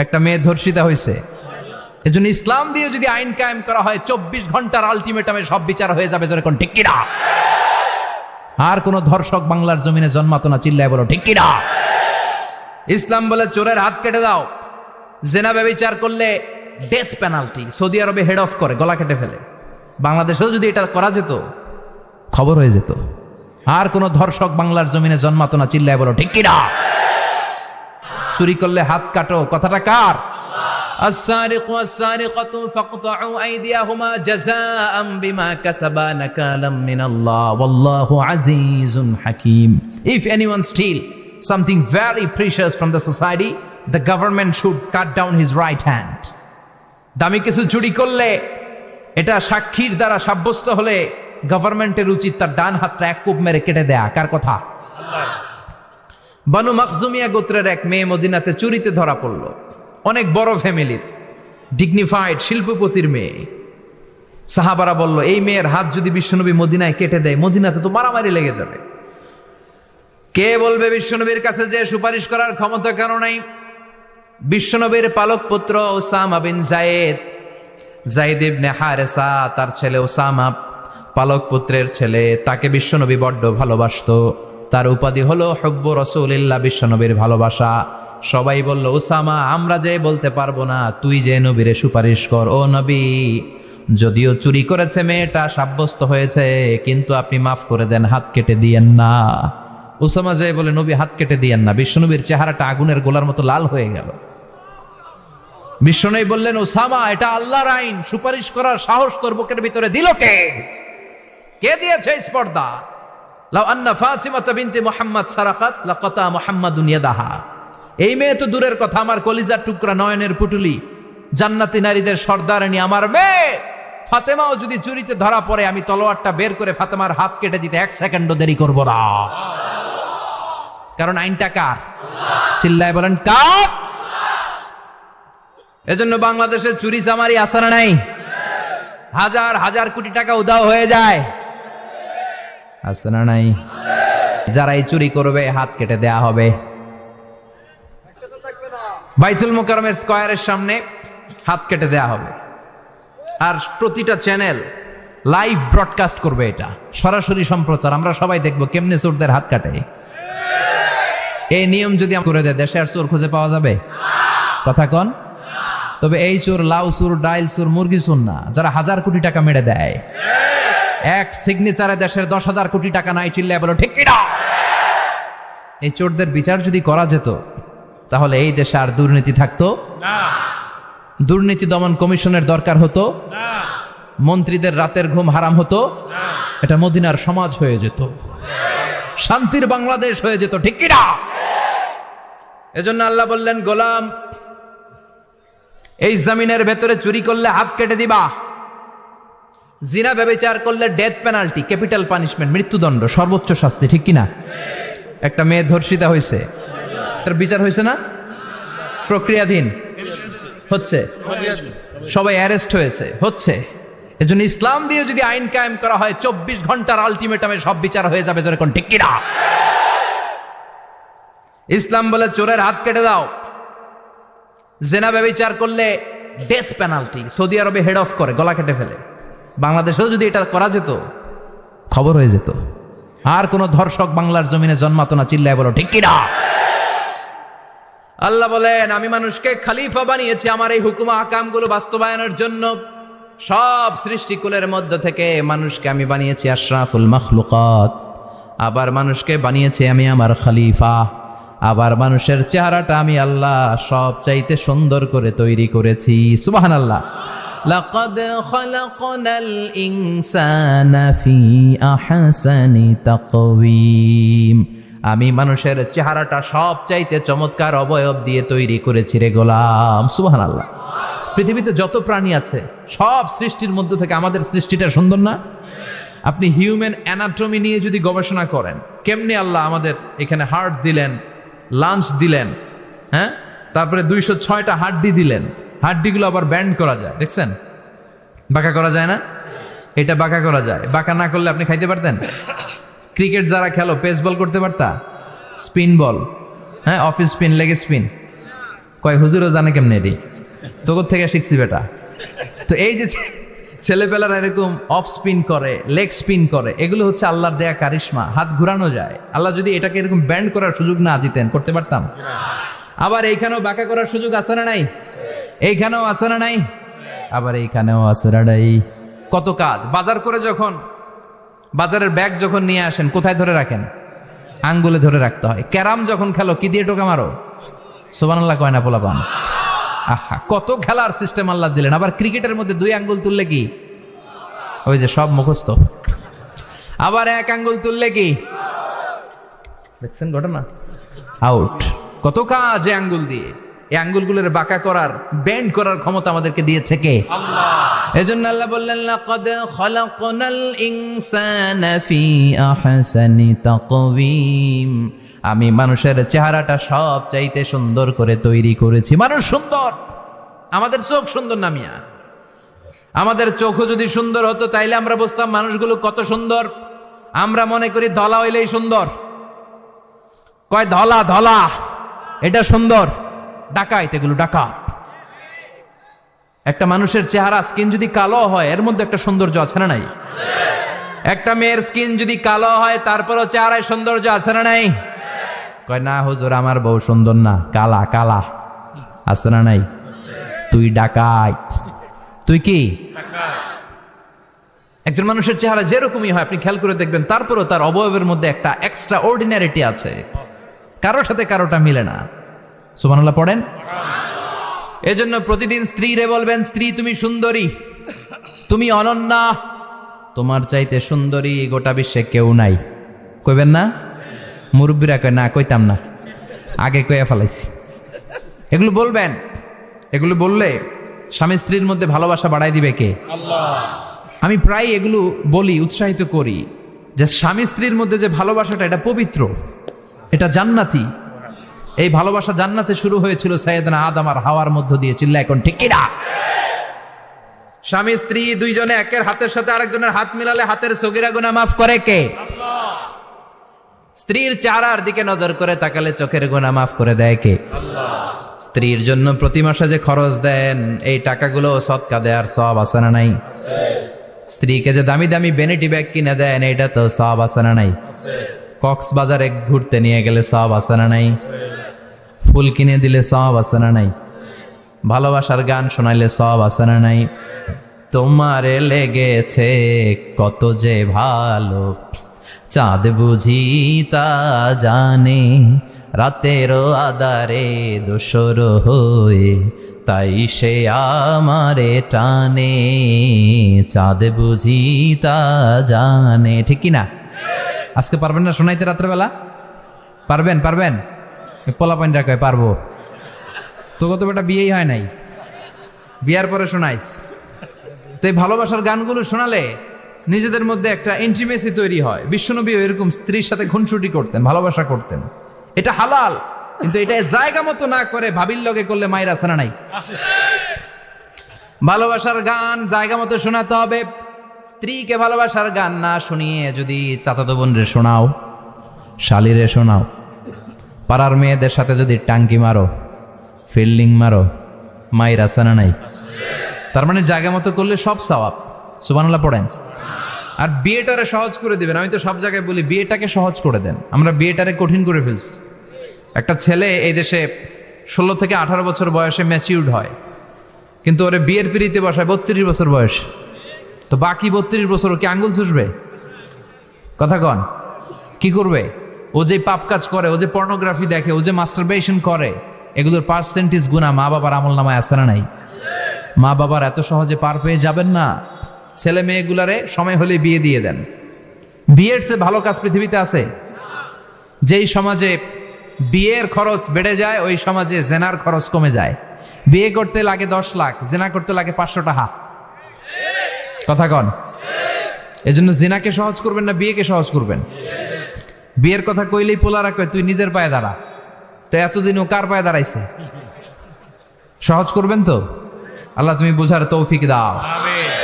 একটা মেয়ে ধর্ষিতা হয়েছে, এজন্য ইসলাম দিয়ে যদি আইন কায়েম করা হয় 24 ঘন্টার আলটিমেটামে সব বিচার হয়ে যাবে, যেরকম ঠিক কিনা? আর কোন ধর্ষক বাংলার জমিনে জন্মাতো না, চিল্লায় বলো ঠিক কিনা? ইসলাম বলে চোরের হাত কেটে দাও, জেনা ব্যভিচার করলে ডেথ পেনাল্টি। সৌদি আরবে হেড অফ করে, গলা কেটে ফেলে। বাংলাদেশেও যদি এটা করা যেত, খবর হয়ে যেত। আর কোন ধর্ষক বাংলার জমিনে জন্মাতো না, চিল্লায় বলো ঠিক কিনা? চুরি করলে হাত কাটো, কথাটা কার? السارق والسارقة فاقطعوا أيديهما جزاء بما كسبا نكالا من الله والله عزيز حكيم. If anyone steal something very precious from the society, the government should cut down his right hand. দামি কিছু চুরি করলে, এটা সাক্ষীর দ্বারা সাব্যস্ত হলে গভর্নমেন্টের উচিত তার ডান হাতটা এক কোপ মেরে কেটে দেয়া। কার কথা? বানু মাখজুমিয়া গোত্রের এক মেয়ে মদিনাতে চুরিতে ধরা পড়ল। অনেক বড় ফ্যামিলির, ডিগনিফাইড শিল্পপতির মেয়ে। সাহাবারা বলল, এই মেয়ের হাত যদি বিশ্বনবী মদিনায় কেটে দেয়, মদিনাতে তো মারামারি লেগে যাবে। কে বলবে বিশ্বনবীর কাছে যে সুপারিশ করার ক্ষমতা কারো নাই? বিশ্বনবীর পালক পুত্র ওসামা বিন যায়েদ, যায়েদ ইবনে হারেসা, তার ছেলে ওসামা পালক পুত্রের ছেলে, তাকে বিশ্বনবী বড্ড ভালোবাসতো। তার উপাধি হলো হুব্বু রাসূলিল্লাহ, বিশ্বনবীর ভালোবাসা। সবাই বলল, ওসামা, আমরা যে বলতে পারবো না, তুই যে নবীরে সুপারিশ কর। ও নবী, যদিও চুরি করেছে মেয়েটা, সাব্যস্ত হয়েছে, কিন্তু আপনি মাফ করে দেন, হাত কেটে দিয়েন না। ওসামা যে বলে, নবী হাত কেটে দিয়েন না। বিশ্বনবীর চেহারাটা আগুনের গোলার মতো লাল হয়ে গেল। বিশ্বনবী বললেন, ওসামা, এটা আল্লাহর আইন, সুপারিশ করার সাহস তোর বুকের ভিতরে দিল কে? কে দিয়েছে স্পর্ধা? লাউ আন্না ফাতিমাতা বিনতে মুহাম্মদ সারাকাত লাকাতা মুহাম্মাদুন ইয়াদাহা। এই মেয়ে তো দূরের কথা, আমার কলিজার টুকরা, নয়নের পুটুলি, জান্নাতি নারীদের সর্দারানী আমার মেয়ে ফাতেমাও যদি চুরিতে ধরা পড়ে, আমি তলোয়ারটা বের করে ফাতেমার হাত কেটে দিতে 1 সেকেন্ডও দেরি করব না। কারণ আইনটা কার? চিল্লায় বলেন কার? এজন্য বাংলাদেশে চুরি চামারি আসানা নাই, হাজার হাজার কোটি টাকা উধাও হয়ে যায়, আসানা নাই। যারাই চুরি করবে হাত কেটে দেয়া হবে। বাইতুল মুকাররমের স্কয়ারের সামনে হাত কেটে দেয়া হবে। আর প্রতিটা চ্যানেল লাইভ ব্রডকাস্ট করবে, এটা সরাসরি সম্প্রচার। আমরা সবাই দেখবো কেমনে চোরদের হাত কাটে। এই নিয়ম যদি করে দেয়, দেশে আর চোর খুঁজে পাওয়া যাবে? কথা কন। তবে এই চোর লাউ চোর, ডাইল চোর, মুরগি চোর না, যারা 1000 কোটি টাকা মেরে দেয়। এক সিগনেচারে দেশের 10,000 কোটি টাকা নাই, চিল্লায় বলো ঠিক কিনা? এই চোরদের বিচার যদি করা যেত, তাহলে এই দেশে আর দুর্নীতি থাকতো না। দুর্নীতি দমন কমিশনের দরকার হতো না। মন্ত্রীদের রাতের ঘুম হারাম হতো না। এটা মদিনার সমাজ হয়ে যেত, শান্তির বাংলাদেশ হয়ে যেত, ঠিক কিনা? এজন্য আল্লাহ বললেন, গোলাম, এই জমিনের ভেতরে চুরি করলে হাত কেটে দিবা, জিনা ব্যভিচার করলে ডেথ পেনাল্টি, ক্যাপিটাল পানিশমেন্ট, মৃত্যুদণ্ড, সর্বোচ্চ শাস্তি, ঠিক কিনা? একটা মেয়ে ধর্ষিতা হয়েছে, তার বিচার হয়েছে না? প্রক্রিয়াধীন হচ্ছে, সবাই অ্যারেস্ট হয়েছে, হচ্ছে। এজন্য ইসলাম দিয়ে যদি আইন কায়েম করা হয়, 24 ঘন্টার আলটিমেটামে সব বিচার হয়ে যাবে, যেরকম ঠিক কিনা? ইসলাম বলে চোরের হাত কেটে দাও, জেনা ব্যভিচার করলে ডেথ পেনাল্টি। সৌদি আরবে হেড অফ করে, গলা কেটে ফেলে। বাংলাদেশেও যদি এটা করা যেত, খবর হয়ে যেত। আর কোন ধর্ষক বাংলার জমিনে জন্মাতো না, চিল্লায় বলো ঠিক কিনা? আল্লাহ বলেন, আমি মানুষকে খলিফা বানিয়েছি আমার এই হুকুম আহকামগুলো বাস্তবায়নের জন্য। সব সৃষ্টিকুলের মধ্য থেকে মানুষকে আমি বানিয়েছি আশরাফুল মাখলুকাত। আবার মানুষকে বানিয়েছি আমি আমার খলিফা। আবার মানুষের চেহারাটা আমি আল্লাহ সব চাইতে সুন্দর করে তৈরি করেছি। সুবহানাল্লাহ। লাকাদ খালাকনাল ইনসানা ফি আহসানি তাকওয়িম। আমি মানুষের চেহারাটা সব চাইতে চমৎকার অবয়ব দিয়ে তৈরি করেছি রে গোলাম। সুবহানাল্লাহ। পৃথিবীতে যত প্রাণী আছে, সব সৃষ্টির মধ্য থেকে আমাদের সৃষ্টিটা সুন্দর না? আপনি হিউম্যান অ্যানাটমি নিয়ে যদি গবেষণা করেন, কেমনে আল্লাহ আমাদের এখানে হার্ট দিলেন, লাঞ্চ দিলেন, হ্যাঁ, তারপরে 206টা হাড্ডি দিলেন। হাড্ডিগুলো আবার ব্যান্ড করা যায়, দেখছেন? বাঁকা করা যায় না? এটা বাঁকা করা যায়। বাঁকা না করলে আপনি খাইতে পারতেন? ক্রিকেট যারা খেলো, পেস বল করতে পারতা? স্পিন বল, হ্যাঁ, অফ স্পিন, লেগ স্পিন, কয় হুজুরও জানে কেমনে রে, তোর থেকে শিখছি বেটা। তো এই যে ছেলেপেলারা এরকম অফ স্পিন করে, লেগ স্পিন করে, এগুলো হচ্ছে আল্লাহর দেয়া কারিশমা। হাত ঘুরানো যায়। আল্লাহ যদি এটাকে এরকম ব্যান্ড করার সুযোগ না দিতেন, করতে পারতাম? আবার এইখানেও বাঁকা করার সুযোগ আছে না নাই? এইখানেও আছে না নাই? আবার এইখানেও আছে না নাই? কত কাজ। বাজার করে যখন বাজারের ব্যাগ যখন নিয়ে আসেন, কোথায় ধরে রাখেন? আঙ্গুলে ধরে রাখতে হয়। ক্যারাম যখন খেলো, কি দিয়ে টোকা মারো? সুবহানাল্লাহ কয় না পোলাপান? আহা, কত খেলার সিস্টেম আল্লাহ দিলেন। আবার ক্রিকেটের মধ্যে 2 আঙ্গুল তুললে কি? ওই যে সব মুখস্থ। আবার 1 আঙ্গুল তুললে কি? দেখছেন ঘটনা? আউট। কত কাজ এই আঙ্গুল দিয়ে। এই আঙ্গুলগুলোর বাঁকা করার, বেন্ড করার ক্ষমতা আমাদেরকে দিয়েছে কে? আল্লাহ। এজন্য আল্লাহ বললেন, লাকাদ খালাকনাল ইনসানা ফি আহসানি তাকওয়িম। আমি মানুষের চেহারাটা সব চাইতে সুন্দর করে তৈরি করেছি। মানুষ সুন্দর, আমাদের চোখ সুন্দর না মিয়া? আমাদের চোখও যদি সুন্দর হতো তাইলে আমরা বুঝতাম মানুষগুলো কত সুন্দর। আমরা মনে করি ধলা হইলেই সুন্দর। কয় ধলা ধলা, এটা সুন্দর। ডাকাইত, এগুলো ডাকাত। একটা মানুষের চেহারা স্কিন যদি কালো হয়, এর মধ্যে একটা সৌন্দর্য আছে না নাই? একটা মেয়ের স্কিন যদি কালো হয়, তারপরও চেহারায় সৌন্দর্য আছে না নাই? কয় না হুজুর, আমার বউ সুন্দর না, কালা কালা। আছে না নাই? তুই ডাকাইত। তুই কি? একজন মানুষের চেহারা যেরকমই হয়, আপনি খেয়াল করে দেখবেন, তারপরও তার অবয়বের মধ্যে একটা এক্সট্রা অর্ডিনারিটি আছে। কারোর সাথে কারোটা মিলে না। সুবহানাল্লাহ পড়েন। এজন্য প্রতিদিন স্ত্রীরে বলবেন, স্ত্রী তুমি সুন্দরী, তুমি অনন্যা, তোমার চাইতে সুন্দরী গোটা বিশ্বে কেউ নাই। কইবেন না? মুরব্বীরা কয় না, কইতাম না, আগে কইয়া ফেলাইছি। এগুলো বলবেন। এগুলো বললে স্বামী স্ত্রীর মধ্যে ভালোবাসা বাড়াই দিবে কে? আল্লাহ। আমি প্রায় এগুলো বলি, উৎসাহিত করি যে স্বামী স্ত্রীর মধ্যে যে ভালোবাসাটা, এটা পবিত্র, এটা জান্নাতি। এই ভালোবাসা জান্নাতে শুরু হয়েছিল সাইয়েদনা আদম আর হাওয়ার মধ্য দিয়ে। চিল্লা এখন ঠিক কি না? স্বামী স্ত্রী দুইজনে একের হাতের সাথে আরেকজনের হাত মিলালে হাতের সগীরা গুনাহ মাফ করে কে? আল্লাহ। স্ত্রীর চেহারার দিকে নজর করে তাকালে চোখের গুনাহ মাফ করে দেয় কে? আল্লাহ। স্ত্রীর জন্য প্রতি মাসে যে খরচ দেন, এই টাকাগুলো সদকা দেওয়ার সওয়াব আছে না নাই? স্ত্রীকে যে দামি দামি ভ্যানিটি ব্যাগ কিনে দেন, এটা তো সওয়াব আছে না নাই? কক্সবাজারে ঘুরতে নিয়ে গেলে সওয়াব আছে না নাই? ফুল কিনে দিলে সওয়াব আছে না নাই? ভালোবাসার গান শোনাইলে সওয়াব আছে না নাই? তোমারে লেগেছে কত যে ভালো, চাঁদ বুঝি তা জানে, রাতেরও আধারে দোসর হয়ে তাই সে আমারে টানে, চাঁদ বুঝি তা জানে। ঠিক কি না? আজকে পারবেন না শোনাইতে রাত্রেবেলা? পারবেন? পারবেন? পোলাপাইনরা কয় পারবো। তো কত বেটা বিয়েই হয় নাই, বিয়ার পরে শোনাইস। তো এই ভালোবাসার গানগুলো শোনালে নিজেদের মধ্যে একটা ইন্টিমেসি তৈরি হয়। বিশ্বনবী এরকম স্ত্রীর সাথে খুনসুটি করতেন, ভালোবাসা করতেন। এটা হালাল, কিন্তু এটা জায়গা মতো না করে ভাবির লগে করলে মায়ের আছে না নাই? ভালোবাসার গান জায়গা মতো শোনাতে হবে। স্ত্রীকে ভালোবাসার গান না শুনিয়ে যদি চাচাতো বোনরে শোনাও, শালিরে শোনাও, পাড়ার মেয়েদের সাথে যদি টাঙ্কি মারো, ফিল্ডিং মারো, মায়ের আছে না নাই? তার মানে জায়গা মতো করলে সব সওয়াব। সুবহানাল্লাহ পড়েন। আর বিয়েটারে সহজ করে দিবেন। আমি তো সব জায়গায় বলি বিয়েটাকে সহজ করে দেন। আমরা বিয়েটারে কঠিন করে ফেলছি। একটা ছেলে এই দেশে 16 থেকে 18 বছর বয়সে ম্যাচিউরড হয়, কিন্তু ওরে বিয়ের পিড়িতে বসায় 32 বছর বয়স। তো বাকি 32 বছর কি আঙ্গুল চুষবে? কথা কন, কি করবে? ও যে পাপ কাজ করে, ও যে পর্নোগ্রাফি দেখে, ও যে মাস্টারবেশন করে, এগুলোর পার্সেন্টেজ গুণা মা বাবার আমল নামায় আছে না নাই? মা বাবার এত সহজে পার পেয়ে যাবেন না। ছেলে মেয়েগুলারে সময় হলে বিয়ে দিয়ে দেন। বিয়ের চেয়ে ভালো কাজ পৃথিবীতে আছে? যেই সমাজে বিয়ের খরচ বেড়ে যায়, ওই সমাজে জেনার খরচ কমে যায়। বিয়ে করতে লাগে 10 লাখ, জেনা করতে লাগে 500 টাকা। কথা কন। এজন্য জেনাকে সহজ করবেন না, বিয়েকে সহজ করবেন? বিয়ের কথা কইলেই পোলারা কয় তুই নিজের পায়ে দাঁড়া। তো এতদিন ও কার পায়ে দাঁড়াইছে? সহজ করবেন তো? আল্লাহ তুমি বুঝার তৌফিক দাও। আমিন।